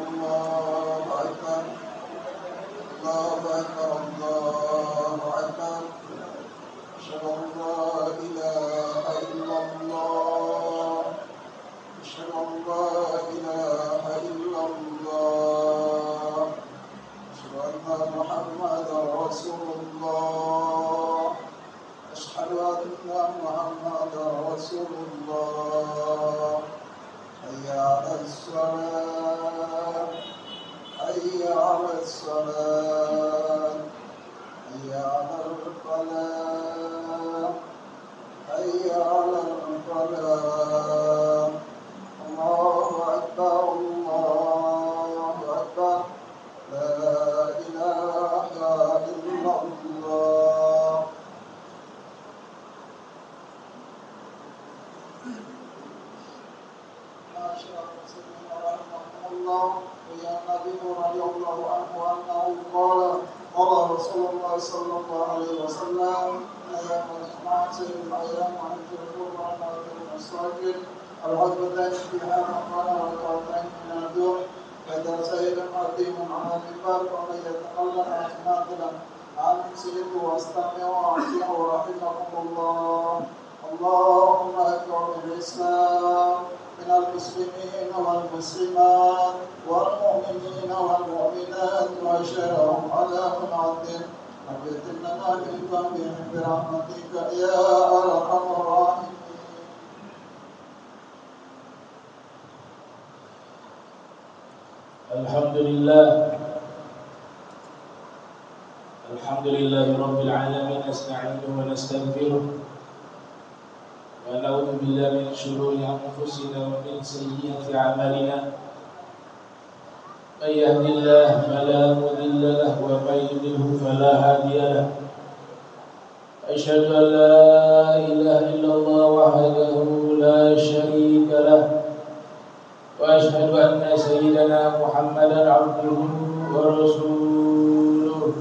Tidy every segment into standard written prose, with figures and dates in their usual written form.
الله أكبر الله أكبر الله أكبر أشهد أن لا إله إلا الله أشهد أن لا إله إلا الله أشهد أن محمدا رسول الله أشهد أن محمدا رسول الله حي على الصلاة حي على الصلاة حي على الفلاح حي على الفلاح الله أكبر الله أكبر لا إله إلا الله. الله ويا النبي رضي الله عنه أنه قال رسول الله صلى الله عليه وسلم أيام الجمعة الأيام عند الظهر وعند المساجد العتبتين فيها رمضان والركعتين من الظهر فإذا سيد قديم على المنبر ومن يتقلد نازلا أنصتوا واستمعوا وأطيعوا رحمكم الله. اللهم اكبر الإسلام من المسلمين والمسلمات والمؤمنين والمؤمنات وأشهدهم على منعتهم أبتنا بالذنب برحمتك يا أرحم الراحمين. الحمد لله رب العالمين نستعينه ونستغفره ونعوذ بالله من شرور أنفسنا ومن سيئات أعمالنا من يهد الله فلا مضل له ومن يضلل فلا هادي له أشهد أن لا إله إلا الله وحده لا شريك له وأشهد أن سيدنا محمدا عبده ورسوله.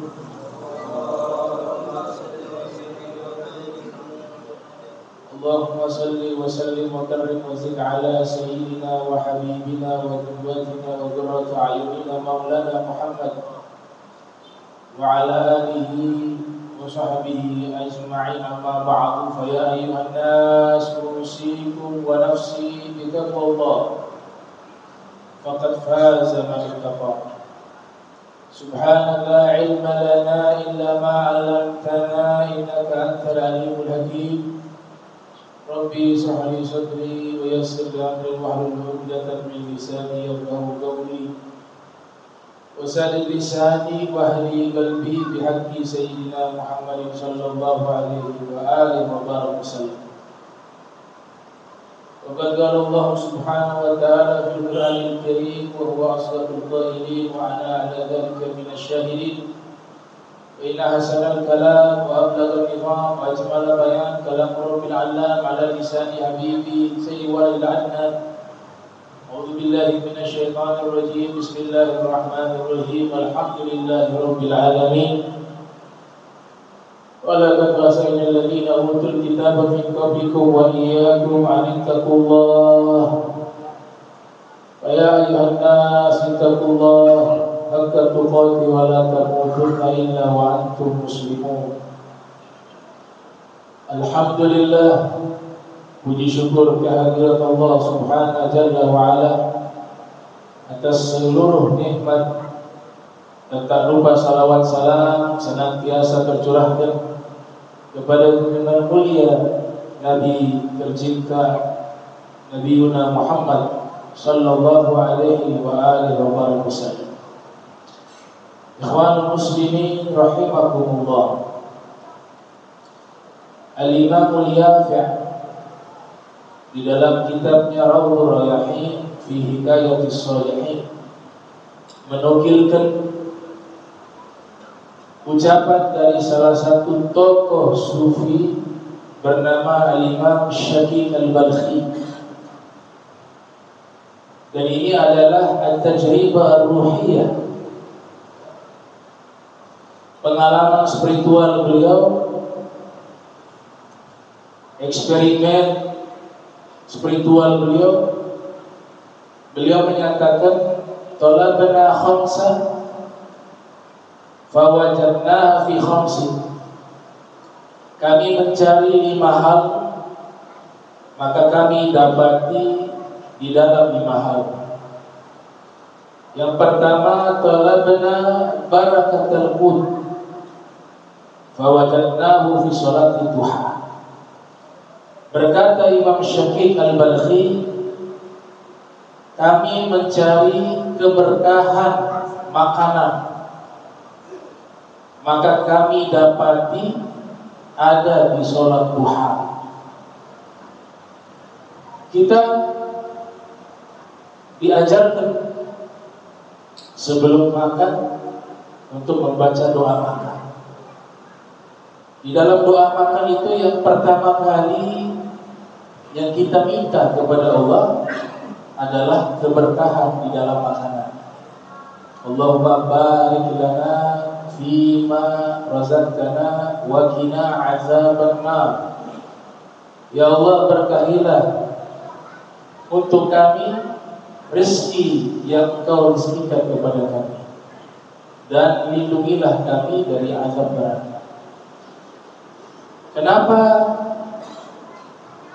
اللهم صل وسلم وكرم وزد على سيدنا وحبيبنا وقدوتنا وقرة أعيننا مولانا محمد وعلى آله وصحبه أجمعين. أما بعد فيا أيها الناس أوصيكم ونفسي بتقوى الله فقد فاز من اتقى. سبحانك لا علم لنا إلا ما علمتنا إنك أنت العليم الحكيم. ربي اشرح لي صدري ويسر لي أمري واحلل عقدة من لساني يفقهوا قولي وسدد لساني واهدي قلبي بحق سيدنا محمد صلى الله عليه وآله وبارك وسلم. وقد قال الله سبحانه وتعالى في القرآن الكريم وهو أصدق القائلين وأنا على ذلك من الشاهدين وإن أحسن الكلام وأبلغ النظام وأجمل بيان كلام رب العلام على لسان حبيبي سيد ولد العدنان. أعوذ بالله من الشيطان الرجيم. بسم الله الرحمن الرحيم. الحمد لله رب العالمين. ولقد وصينا الذين أوتوا الكتاب من قبلكم وإياكم أن اتقوا الله. فيا أيها الناس اتقوا الله حق تقاته ولا تموتن إلا وأنتم مسلمون. Alhamdulillah, puji syukur kehadirat Allah Subhanahu Jalla wa Ala atas seluruh nikmat dan tak lupa salawat salam senantiasa tercurahkan kepada junjungan mulia Nabi tercinta Nabi Muhammad sallallahu alaihi wa alihi wa sallam. Ikhwanul muslimin rahimakumullah. Al-Imamul Yafi' di dalam kitabnya Rawdhur Rayyahin fi Hikayatis Shalihin menukilkan ucapan dari salah satu tokoh sufi bernama Al-Imam Syakib Al-Balkhi. Dan ini adalah at-tajribah ar-ruhiyah, pengalaman spiritual beliau, eksperimen spiritual beliau. Beliau menyatakan talabna khamsan fawajadnaha fi khamsin. Kami mencari 5 hal, maka kami dapati di dalam 5 hal. Yang pertama, talabna barakatul qut fawajadnahu fi sholati duha. Berkata Imam Syafi'i Al-Balkhi, kami mencari keberkahan makanan, maka kami dapati ada di sholat duha. Kita diajarkan sebelum makan untuk membaca doa makan. Di dalam doa makan itu yang pertama kali yang kita minta kepada Allah adalah keberkahan di dalam makanan. Allahumma barik lana fima razaqtana wa qina azabannar. Ya Allah, berkahilah untuk kami rezeki yang Engkau rizkikan kepada kami, dan lindungilah kami dari azab neraka. Kenapa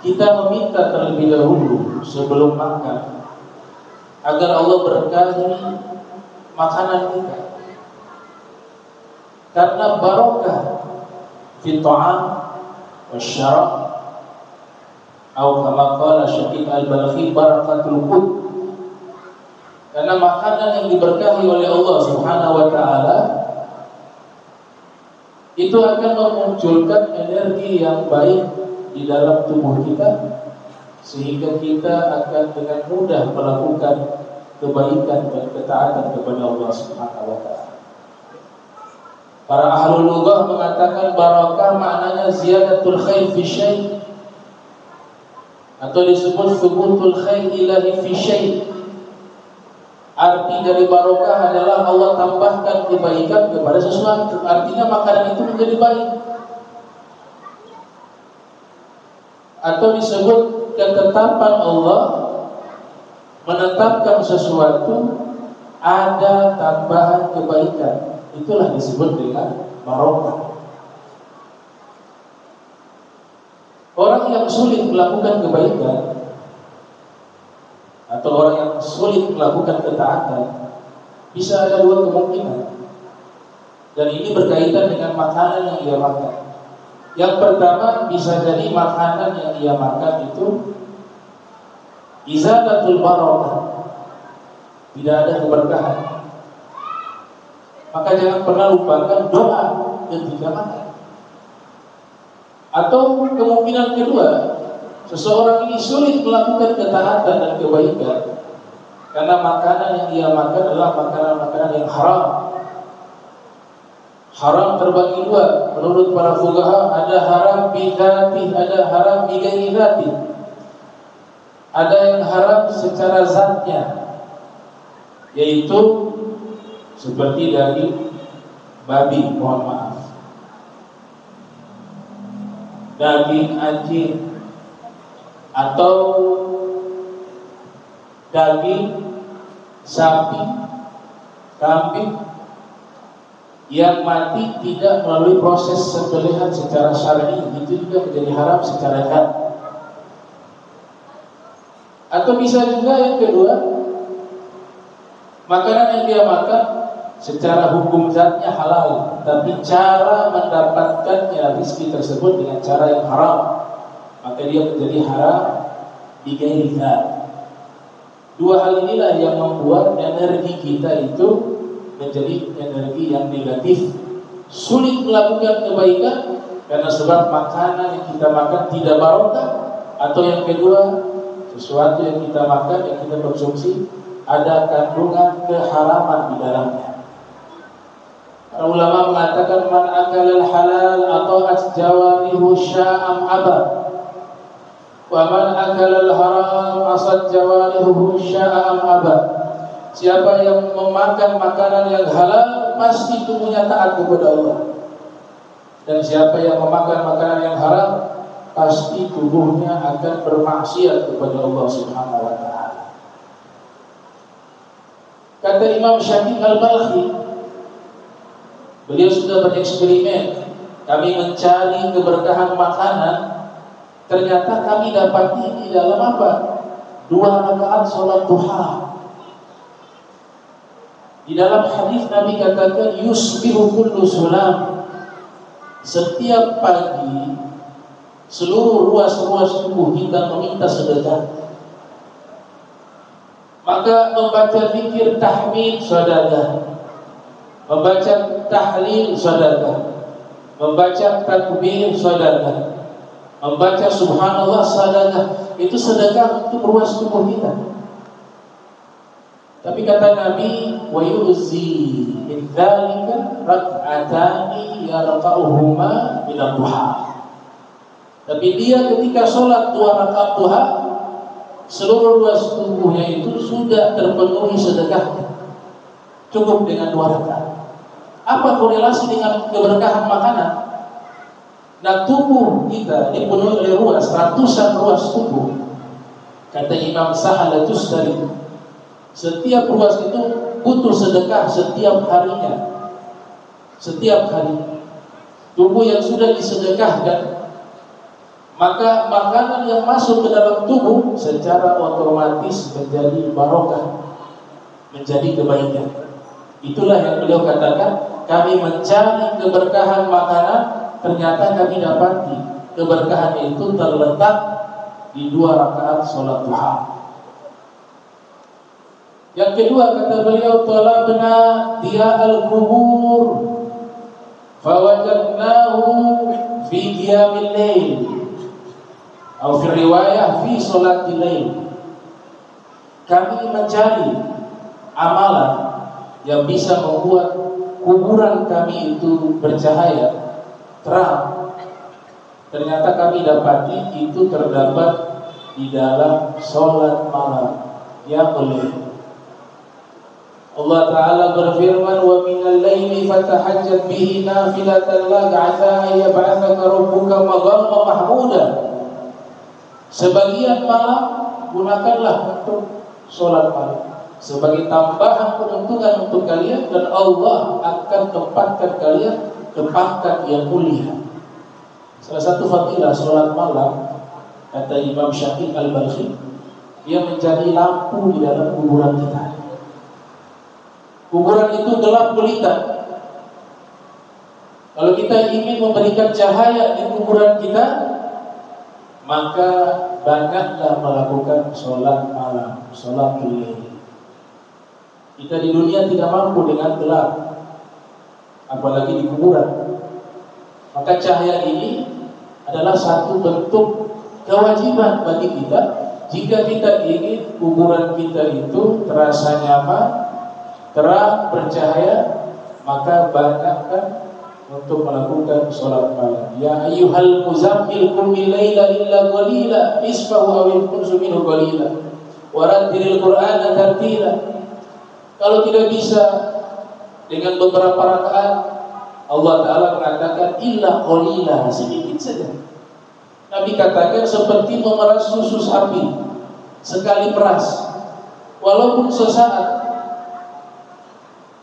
kita meminta terlebih dahulu sebelum makan? Agar Allah berkahi makanan kita. Karena barokah fi ta'am wa syarab, atau kama qala Syafi'i Al-Balkhi barakatul qut. Karena makanan yang diberkahi oleh Allah Subhanahu wa taala itu akan memunculkan energi yang baik di dalam tubuh kita, sehingga kita akan dengan mudah melakukan kebaikan dan ketaatan kepada Allah Subhanahu wa taala. Para ahlul lughah mengatakan barakah maknanya ziyadatul khair fi syai', atau disebut thubutul khair ilahi fi syai'. Arti dari barokah adalah Allah tambahkan kebaikan kepada sesuatu. Artinya makanan itu menjadi baik. Atau disebut ketetapan Allah menetapkan sesuatu ada tambahan kebaikan. Itulah disebut dengan barokah. Orang yang sulit melakukan kebaikan atau orang yang sulit melakukan ketaatan, bisa ada 2 kemungkinan. Dan ini berkaitan dengan makanan yang ia makan. Yang pertama, bisa jadi makanan yang ia makan itu izalatul barakah, tidak ada keberkahan. Maka jangan pernah lupakan doa ketika makan. Atau kemungkinan kedua, seseorang ini sulit melakukan ketaatan dan kebaikan karena makanan yang ia makan adalah makanan-makanan yang haram. Haram terbagi 2 menurut para fuqaha, ada haram bidzati, ada haram bighairi dzati. Ada yang haram secara zatnya, yaitu seperti daging babi, mohon maaf, daging anjing, atau daging sapi, kambing yang mati tidak melalui proses sembelihan secara syar'i, itu juga menjadi haram secara zat. Atau bisa juga yang kedua, makanan yang dia makan secara hukum zatnya halal, tapi cara mendapatkannya rezeki tersebut dengan cara yang haram, maka dia menjadi haram bighairi dzat. 2 hal inilah yang membuat energi kita itu menjadi energi yang negatif, sulit melakukan kebaikan karena sebab makanan yang kita makan tidak barokah, atau yang kedua, sesuatu yang kita makan, yang kita konsumsi ada kandungan keharaman di dalamnya. Para ulama mengatakan man akalal halal atau jawarihu sya'am abad, wa man akalal haram asad jawarihu sya'am abad. Siapa yang memakan makanan yang halal pasti tubuhnya taat kepada Allah, dan siapa yang memakan makanan yang haram pasti tubuhnya akan bermaksiat kepada Allah Subhanahu wa taala. Kata Imam Syafi'i Al-Balkhi, beliau sudah bereksperimen. Kami mencari keberkahan makanan, ternyata kami dapati di dalam apa? 2 rakaat sholat duha. Di dalam hadis Nabi katakan yusbihu kullu sulam, setiap pagi seluruh ruas-ruas tubuh kita meminta sedekah. Maka membaca zikir tahmid sedekah, membaca tahlil sedekah, membaca takbir sedekah, membaca subhanallah sedekah. Itu sedekah untuk ruas tubuh kita. Tapi kata Nabi, wa yu'zi min dzalika rak'atani yarfa'uhuma min ad-duha. Tapi dia ketika sholat 2 rakaat duha, seluruh ruas tubuhnya itu sudah terpenuhi sedekahnya, cukup dengan 2 rakaat. Apa korelasi dengan keberkahan makanan? Nah, tubuh kita dipenuhi oleh ruas, ratusan ruas tubuh. Kata Imam Sahal Tustari, setiap ruas itu butuh sedekah setiap harinya. Setiap hari. Tubuh yang sudah disedekahkan, maka makanan yang masuk ke dalam tubuh secara otomatis menjadi barokah, menjadi kebaikan. Itulah yang beliau katakan, kami mencari keberkahan makanan, ternyata kami dapati keberkahan itu terletak di 2 rakaat sholat duha. Yang kedua kata beliau, talabna dia al-kubur fawajadnahu fi qiyamil lail atau fi riwayah fi sholatil lail. Kami mencari amalan yang bisa membuat kuburan kami itu bercahaya, terang. Ternyata kami dapati itu terdapat di dalam sholat malam, qiyamul lail. Allah Ta'ala berfirman, wa minal laili fatahajjat bihi nafilatan lak 'asa an yab'atsaka rabbuka maqaman mahmuda. Sebagian malam gunakanlah untuk sholat malam sebagai tambahan keuntungan untuk kalian, dan Allah akan tempatkan kalian ke pangkat yang mulia. Salah satu fadilah sholat malam, kata Imam Syafi'i Al-Balkhi, dia menjadi lampu di dalam kuburan kita. Kuburan itu gelap gulita. Kalau kita ingin memberikan cahaya di kuburan kita, maka banyaklah melakukan sholat malam, sholat lail. Kita di dunia tidak mampu dengan gelap, apalagi di kuburan. Maka cahaya ini adalah satu bentuk kewajiban bagi kita. Jika kita ingin kuburan kita itu terasa nyaman, terang, bercahaya, maka banyakkan untuk melakukan sholat malam. Ya ayyuhal muzammil qumil laila illa qalila nisfahu aw inqus minhu qalila wa rattilil qur'ana tartila. Kalau tidak bisa dengan beberapa rakaat, Allah Ta'ala mengatakan illa qalila, sedikit saja. Nabi katakan seperti memeras susu sapi sekali peras, walaupun sesaat.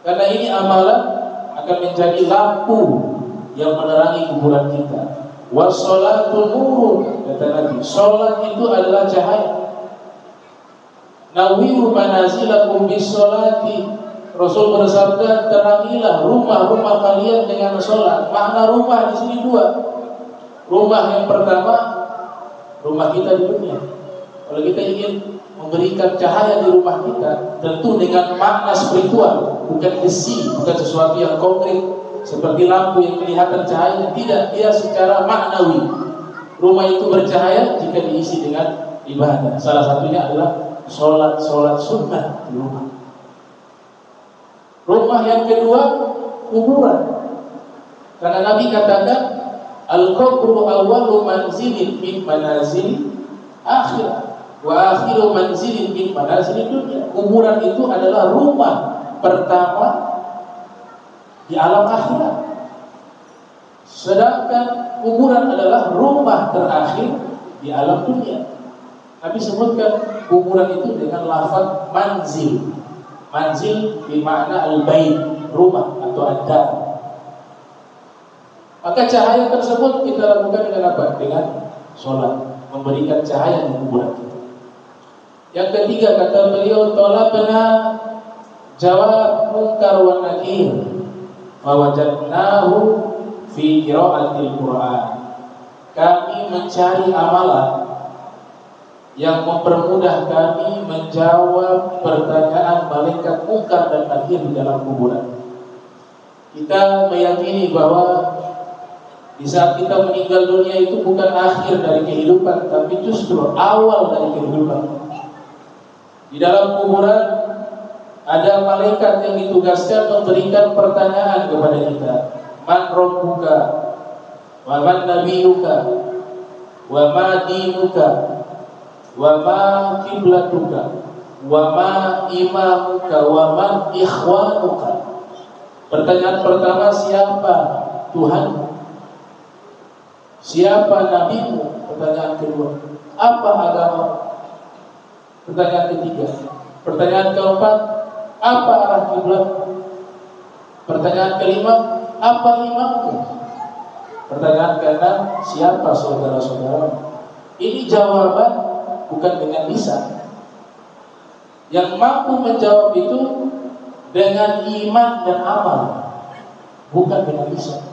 Karena ini amalan akan menjadi lampu yang menerangi kuburan kita. Wassalatu nurun, kata Nabi, salat itu adalah cahaya. Nawiru manazilakum bis-sholati. Rasul bersabda, terangilah rumah-rumah kalian dengan salat. Makna rumah di sini 2. Rumah yang pertama, rumah kita di dunia. Kalau kita ingin memberikan cahaya di rumah kita, tentu dengan makna spiritual, bukan besi, bukan sesuatu yang konkret seperti lampu yang kelihatan cahayanya. Tidak, dia secara maknawi. Rumah itu bercahaya jika diisi dengan ibadah. Salah satunya adalah sholat sunnah di rumah. Rumah yang kedua, kuburan. Karena Nabi katakan, al-qabru awwalu manzilin min manazil akhirah wa akhiru manzilin min manazil dunya. Kuburan itu adalah rumah pertama di alam akhirat, sedangkan kuburan adalah rumah terakhir di alam dunia. Nabi sebutkan kuburan itu dengan lafaz manzil. Manzil bermakna al-bait, rumah atau ad-dar. Maka cahaya tersebut kita lakukan dengan apa? Dengan sholat, memberikan cahaya di kuburan kita. Yang ketiga kata beliau, talabna jawab munkar wa nakir, fawajadnahu fi qiraatil Qur'an. Kami mencari amalan yang mempermudah kami menjawab pertanyaan malaikat munkar dan nakir di dalam kuburan. Kita meyakini bahwa di saat kita meninggal dunia itu bukan akhir dari kehidupan, tapi justru awal dari kehidupan. Di dalam kuburan ada malaikat yang ditugaskan memberikan pertanyaan kepada kita. Man rabbuka, wa man nabiyuka, wa ma dinuka, wa ma kiblatuka, wa ma imamuka, wa man ikhwanuka. Pertanyaan pertama, siapa Tuhan? Siapa nabimu? Pertanyaan kedua, apa agama? Pertanyaan ketiga. Pertanyaan keempat, apa arah kiblat? Pertanyaan kelima, apa imammu? Pertanyaan keenam, siapa saudara-saudara? Ini jawaban bukan dengan lisan. Yang mampu menjawab itu dengan iman dan amal, bukan dengan lisan.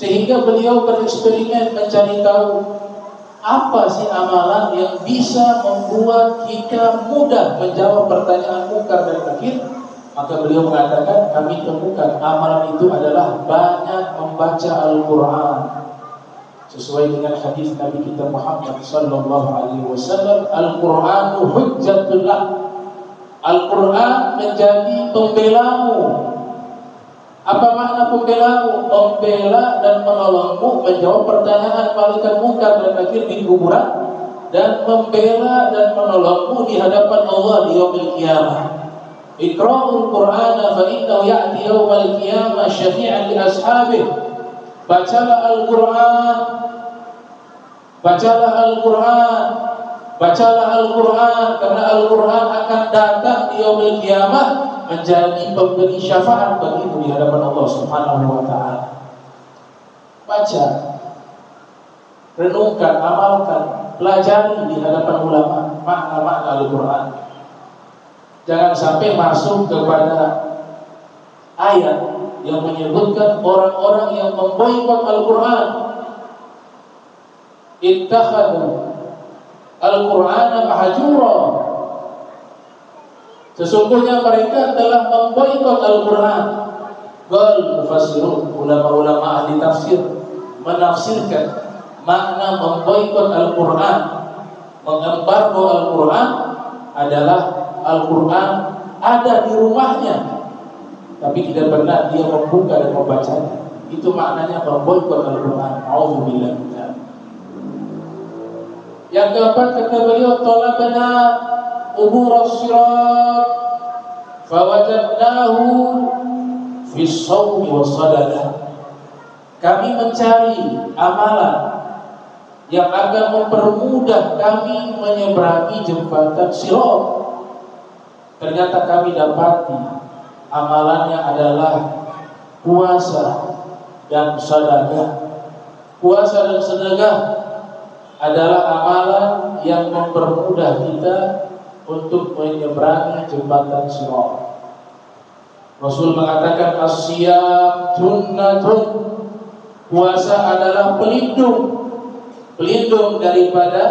Sehingga beliau bereksperimen mencari tahu apa sih amalan yang bisa membuat kita mudah menjawab pertanyaan munkar dan nakir. Maka beliau mengatakan, kami temukan amalan itu adalah banyak membaca Al-Quran. Sesuai dengan hadis Nabi kita Muhammad sallallahu alaihi wasallam, Al-Qur'anu hujjatullah. Al-Quran menjadi pembelamu. Apa makna pembelamu? Membela dan menolongmu menjawab pertanyaan malaikat munkar dan nakir di kuburan, dan membela dan menolongmu di hadapan Allah di yaumil qiyamah. Iqra'ul Qur'ana fa innahu ya'ti yaumal qiyamah syafi'an li ashabihi. Bacalah Al-Quran, bacalah Al-Quran, bacalah Al-Quran, karena Al-Quran akan datang di yaumil qiyamah menjadi pemberi syafaat bagimu di hadapan Allah Subhanahu wa taala. Baca, renungkan, amalkan, pelajari di hadapan ulama makna-makna Al-Quran. Jangan sampai masuk kepada ayat yang menyebutkan orang-orang yang memboikot Al-Quran. Ittakhadhu Al-Qur'ana mahjura. Sesungguhnya mereka telah memboikot Al-Quran. Qal mufassirun, ulama-ulama ahli tafsir menafsirkan makna memboikot Al-Quran, mengembargo Al-Quran adalah Al-Quran ada di rumahnya, tapi tidak pernah dia membuka dan membacanya. Itu maknanya memboikot Al-Quran. A'udzubillah. Yang keempat kata beliau, talabna ubur as-sirat fawajadnahu fi as-sawmi was-salah. Kami mencari amalan yang akan mempermudah kami menyeberangi jembatan Sirat. Ternyata kami dapati amalannya adalah puasa dan sedekah. Puasa dan sedekah adalah amalan yang mempermudah kita untuk menyeberangi jembatan Sirat. Rasul mengatakan as-siyam junnatun. Puasa adalah pelindung daripada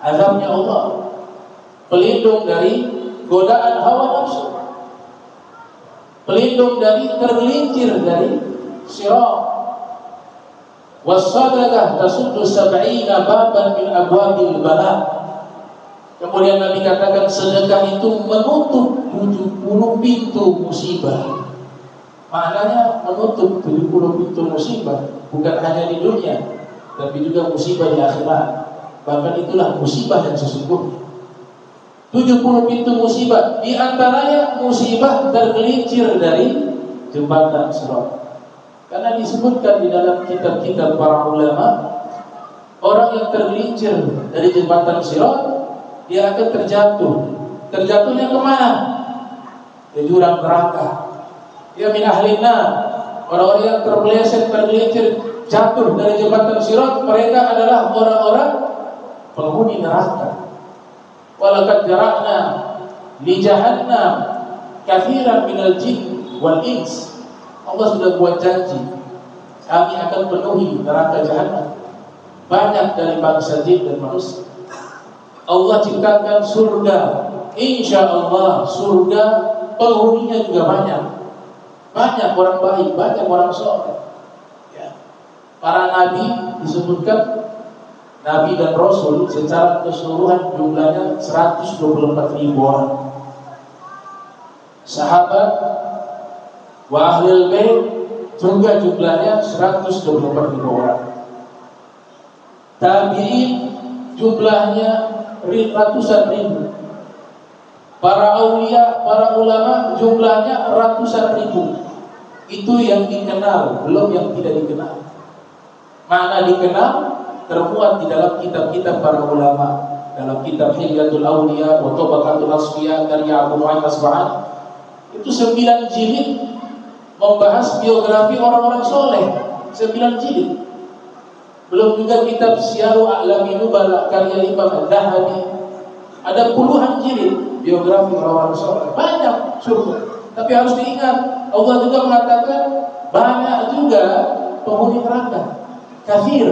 azabnya Allah, pelindung dari godaan hawa nafsu, pelindung dari tergelincir dari sirat. Was-sadaqah tasuddu 70 baban min abwabil bala. Kemudian Nabi katakan sedekah itu menutup 70 pintu musibah. Maknanya menutup 70 pintu musibah, bukan hanya di dunia, tapi juga musibah di akhirat. Bahkan itulah musibah yang sesungguhnya. 70 pintu musibah, di antaranya musibah tergelincir dari jembatan Sirat. Karena disebutkan di dalam kitab-kitab para ulama, orang yang tergelincir dari jembatan Sirat, dia akan terjatuh terjatuhnya kemana? Ke jurang neraka. Ya min ahlina, orang-orang yang tergelincir jatuh dari jembatan Sirat, mereka adalah orang-orang penghuni neraka. Walaqad jara'na li jahannam katsiran minal jin wal ins. Allah sudah buat janji, kami akan penuhi neraka jahanam banyak dari bangsa jin dan manusia. Allah ciptakan surga, insya Allah surga penghuninya juga banyak orang baik, banyak orang soleh. Ya. Para nabi disebutkan, nabi dan rasul secara keseluruhan jumlahnya 124.000 orang. Sahabat wa ahlul bait juga jumlahnya 124.000 orang. Tabi'in jumlahnya ratusan ribu. Para aulia, para ulama jumlahnya ratusan ribu. Itu yang dikenal, belum yang tidak dikenal. Mana dikenal termuat di dalam kitab-kitab para ulama. Dalam kitab Hilyatul Auliya wa Tabaqatul Asfiya karya Abu Nu'aim Asbahani, itu 9 jilid membahas biografi orang-orang soleh. 9 jilid. Belum juga kitab Syiarul A'lamin Nubala karya Imam Az-Zahabi. Ada puluhan jilid biografi orang-orang soleh. Banyak surga. Tapi harus diingat, Allah juga mengatakan banyak juga penghuni neraka. Kafir.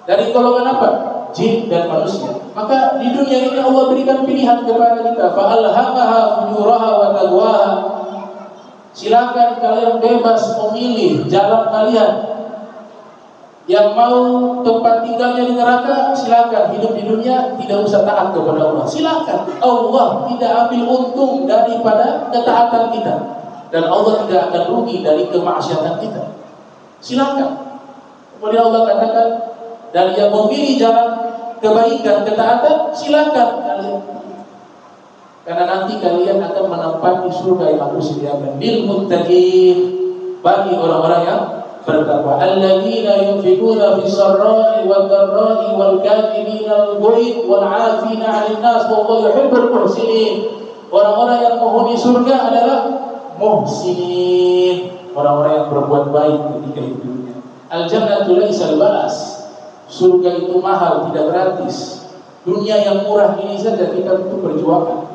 Dari golongan apa? Jin dan manusia. Maka di dunia ini Allah berikan pilihan kepada kita. Fa'alhamaha fujuraha wa taqwaha. Silakan kalian bebas memilih jalan kalian. Yang mau tempat tinggalnya di neraka, silakan. Hidup di dunia tidak usah taat kepada Allah. Silakan. Allah tidak ambil untung daripada ketaatan kita, dan Allah tidak akan rugi dari kemaksiatan kita. Silakan. Kemudian Allah katakan, dan yang memilih jalan kebaikan, ketaatan, silakan kalian. Karena nanti kalian akan menempati surga yang aku sediakan. Lil muttaqin, bagi orang-orang yang bertakwa. Alladzina yunfiquna fis sarra'i wad dharra'i wal kadhimina al-ghaidh wal 'afina 'anil nas wallahu yuhibbul muhsinin. Orang-orang yang menghuni surga adalah muhsinin, orang-orang yang berbuat baik ketika hidup dunia. Al-jannatu laysal balas. Surga itu mahal, tidak gratis. Dunia yang murah ini saja kita butuh perjuangan,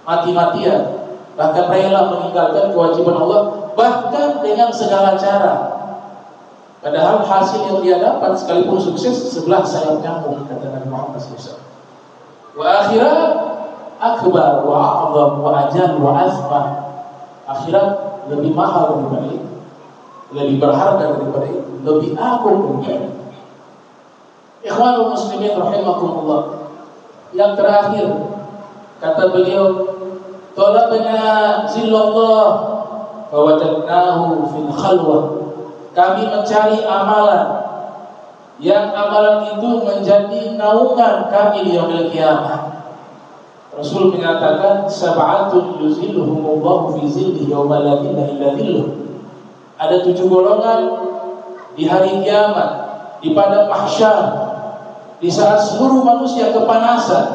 mati-matian, bahkan rela meninggalkan kewajiban Allah, bahkan dengan segala cara. Padahal hasil yang dia dapat sekalipun sukses sebelah sayap nyamuk, kata Nabi Muhammad SAW. Wa akhirat akbar wa a'zam wa ajal wa azman. Akhirat lebih mahal daripada itu, lebih berharga daripada itu, lebih agung daripada itu. Ikhwanul muslimin rahimakumullah. Yang terakhir kata beliau, talabna zillallah wa wajadnahu fil khalwah. Kami mencari amalan yang amalan itu menjadi naungan kami di yaumil qiyamah. Rasul menyatakan, sab'atun yuzilluhumullahu fi zillihi yauma la zilla illa zilluh. Ada 7 golongan di hari kiamat, di padang mahsyar, di saat seluruh manusia kepanasan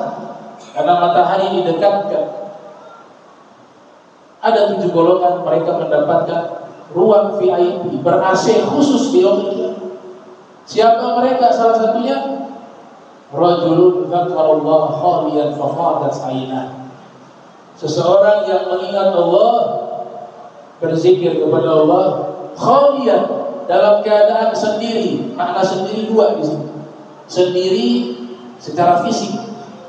karena matahari didekatkan. Ada 7 golongan, mereka mendapatkan ruang VIP ber-AC khusus di yaumil qiyamah. Siapa mereka? Salah satunya rajulun dzakarallaha khaliyan fa fadat aynah. Seseorang yang mengingat Allah, berzikir kepada Allah khaliyan, dalam keadaan sendiri. Makna sendiri 2 di sini. Sendiri secara fisik,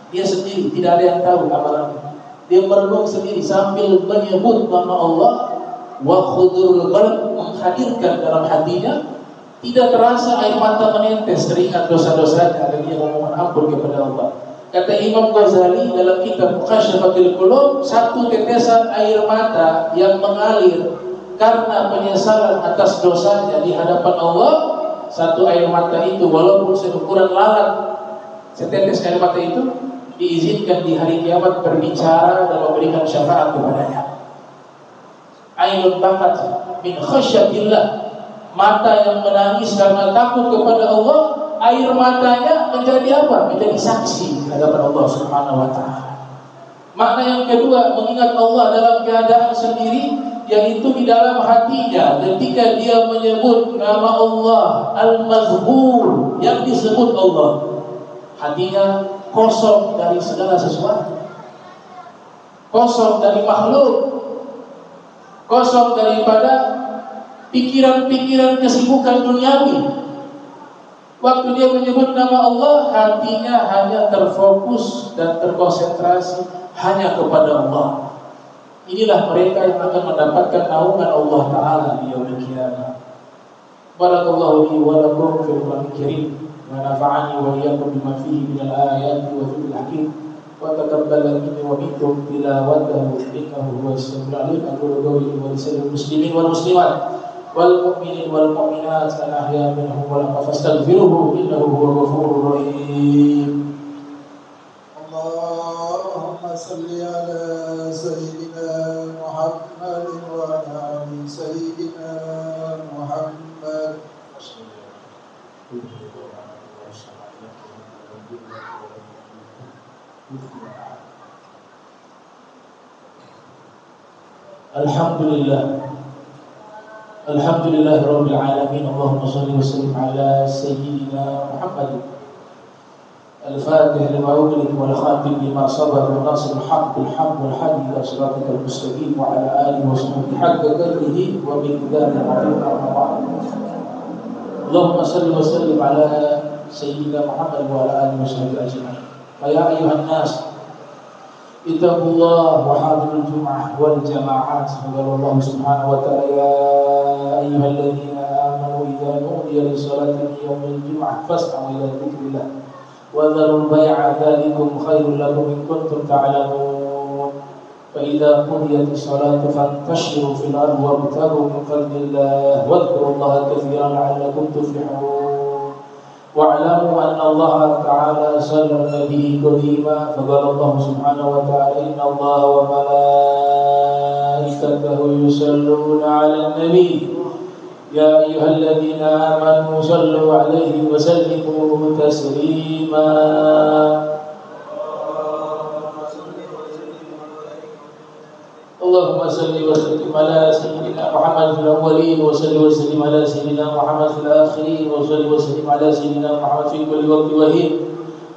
dia sendiri, tidak ada yang tahu amalannya. Dia merenung sendiri sambil menyebut nama Allah. Wa khudurul qalb, menghadirkan dalam hatinya, tidak terasa air mata menetes, teringat dosa-dosanya, dan dia memohon ampun kepada Allah. Kata Imam Ghazali dalam kitab Muqasyafatul Qulub, 1 tetesan air mata yang mengalir karena penyesalan atas dosanya di hadapan Allah, 1 air mata itu walaupun seukuran lalat, setetes air mata itu diizinkan di hari kiamat berbicara dan memberikan syafaat kepadanya. Ainun bakat min khasyatillah, mata yang menangis karena takut kepada Allah, air matanya menjadi apa? Menjadi saksi di hadapan Allah Subhanahu wa taala. Makna yang kedua, mengingat Allah dalam keadaan sendiri, yaitu di dalam hatinya ketika dia menyebut nama Allah Al-Mazhur, yang disebut Allah, hatinya kosong dari segala sesuatu, kosong dari makhluk, kosong daripada pikiran-pikiran kesibukan duniawi. Waktu dia menyebut nama Allah, hatinya hanya terfokus dan terkonsentrasi hanya kepada Allah. Inilah mereka yang akan mendapatkan naungan Allah Ta'ala di yaumil qiyamah. Barakallahu li wa lakum fil Qur'anil Karim wa nafa'ani wa iyyakum bima fihi minal ayati wa dhikril hakim wa taqabbal minni wa minkum tilawatahu innahu huwas samiul alim. Aqulu qawli wa lisa'il muslimin wal muslimat wal mu'minin wal mu'minat al-ahya minhum wal amwat fastaghfiruhu innahu huwal ghafurur rahim. Allahumma salli ala sayyidina Muhammad wa ala ali sayyidina Muhammad. Alhamdulillah Rabbil Alamin. Allahumma salli wa sallim ala Sayyidina Muhammad Al-Fatih lima ughliq wal khatim lima sabaq wa nasr al-haq bil haqq wal hadi ila siratikal mustaqim wa ala alihi wa sahbihi haqqa qadrihi wa miqdarihi al-'azim. Allahumma salli wa sallim ala Sayyidina Muhammad wa ala alihi wa sahbihi ajma'in. Ya ayyuhan nas ittaqullah wa hadhirul jum'ah wal jama'at. Allah subhanahu wa ta'ala, ya ayyuhalladzina amanu idza nudiya lis-salati min yaumil jum'ah fas'au ila dzikrillah wa dharul bai'a dzalikum khairul lakum in kuntum ta'lamun. Fa idza qudiyatis salatu fantashiru fil ardi wabtaghu min fadlillah wadhkurullaha katsiran la'allakum tuflihun. واعلموا أن الله تعالى صلى النبي كريما فقال الله سبحانه وتعالى إن الله وملائكته يصلون على النبي يا أيها الذين آمنوا صلوا عليه وسلموا تسليما. اللهم صل وسلم على سيدنا محمد في الأولين وصل وسلم على سيدنا محمد في الآخرين وصل وسلم على سيدنا محمد في كل وقت وحين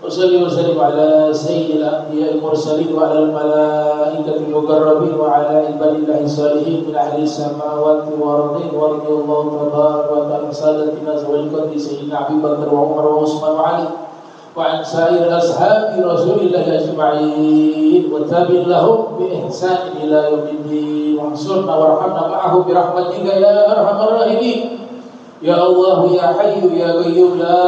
وصل وسلم على سيد الأنبياء المرسلين وعلى الملائكة المقربين وعلى عباد الله الصالحين من أهل السماوات والأرضين. ورضي الله تبارك وتعالى عن سادتنا ذوي الفضل سيدنا أبي بكر وعمر وعثمان وعلي وعن سائر أصحاب رسول الله أجمعين والتابعين لهم بإحسان إلى يوم الدين. وانصرنا وارحمنا معه برحمتك يا أرحم الراحمين. يا الله يا حي يا قيوم لا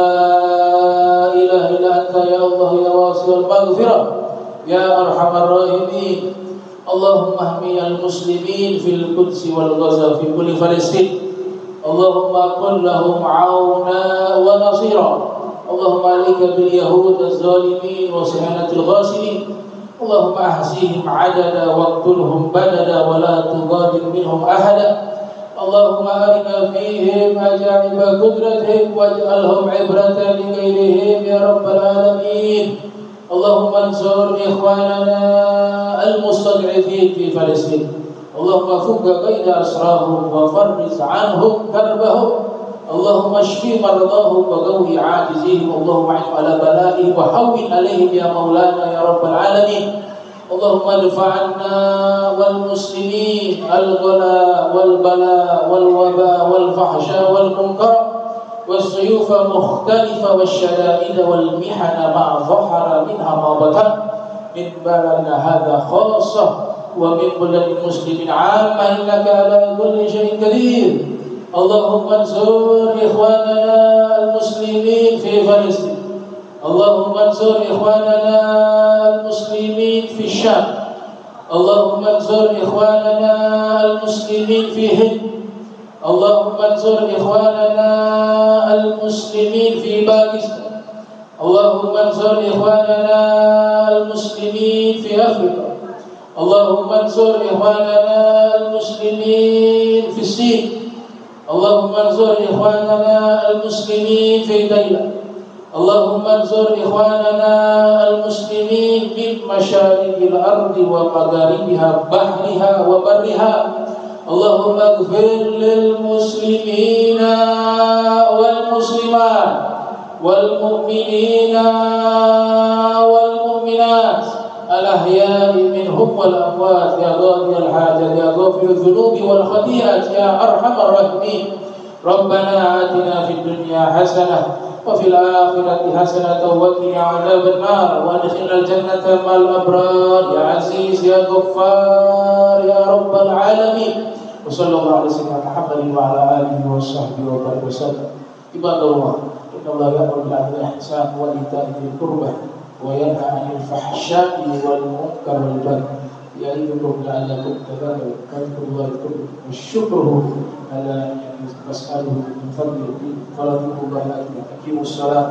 إله إلا أنت يا الله يا واسع المغفرة يا أرحم الراحمين. اللهم احمي المسلمين في القدس والغزة في كل فلسطين. اللهم كن لهم عونا ونصيرا. اللهم عليك باليهود الظالمين وصهاينة الغاسلين. اللهم احصيهم عددا واقتلهم بددا ولا تغادر منهم أحدا. اللهم أرنا فيهم عجائب قدرتهم واجعلهم عبرة لغيرهم يا رب العالمين. اللهم انصر إخواننا المستضعفين في فلسطين. اللهم فك بين أسراهم وفرج عنهم كربهم. اللهم اشف مرضاهم وقوي عاجزيهم. اللهم اعن على بلائهم وهون عليهم يا مولانا يا رب العالمين. اللهم ادفع عنا والمسلمين الغلاء والبلاء والوباء والفحشاء والمنكر والسيوف مختلفة والشدائد والمحن ما ظهر منها ما بطن من بلدنا هذا خاصة ومن بلد المسلمين عامة إنك على كل شيء قدير. اللهم انصر إخواننا المسلمين في فلسطين. اللهم انصر إخواننا المسلمين في الشام. اللهم انصر إخواننا المسلمين في هند. اللهم انصر إخواننا المسلمين في باكستان. اللهم انصر إخواننا المسلمين في أفريقيا. اللهم انصر إخواننا المسلمين في الصين. اللهم انصر إخواننا المسلمين في تايلاند. اللهم انصر إخواننا المسلمين من مشارق الأرض ومغاربها بحرها وبرها. اللهم اغفر للمسلمين والمسلمات والمؤمنين والمؤمنات الأحياء منهم والأموات يا قاضي الحاجات يا غافر الذنوب والخطيئات يا أرحم الراحمين. ربنا آتنا في الدنيا حسنة وفي الآخرة حسنة وقنا عذاب النار وادخلنا الجنة مع الأبرار يا عزيز يا غفار يا رب العالمين. وصلى الله على سيدنا محمد وعلى آله وصحبه وبارك وسلم. عباد الله إن الله يأمر بالعدل والإحسان وإيتاء ذي القربى وينهى عن الفحشاء والمنكر والبغي يعظكم لعلكم تذكرون. فاذكروا الله يذكركم واشكره على نسأله من فضله فضله الله. أقيموا الصلاة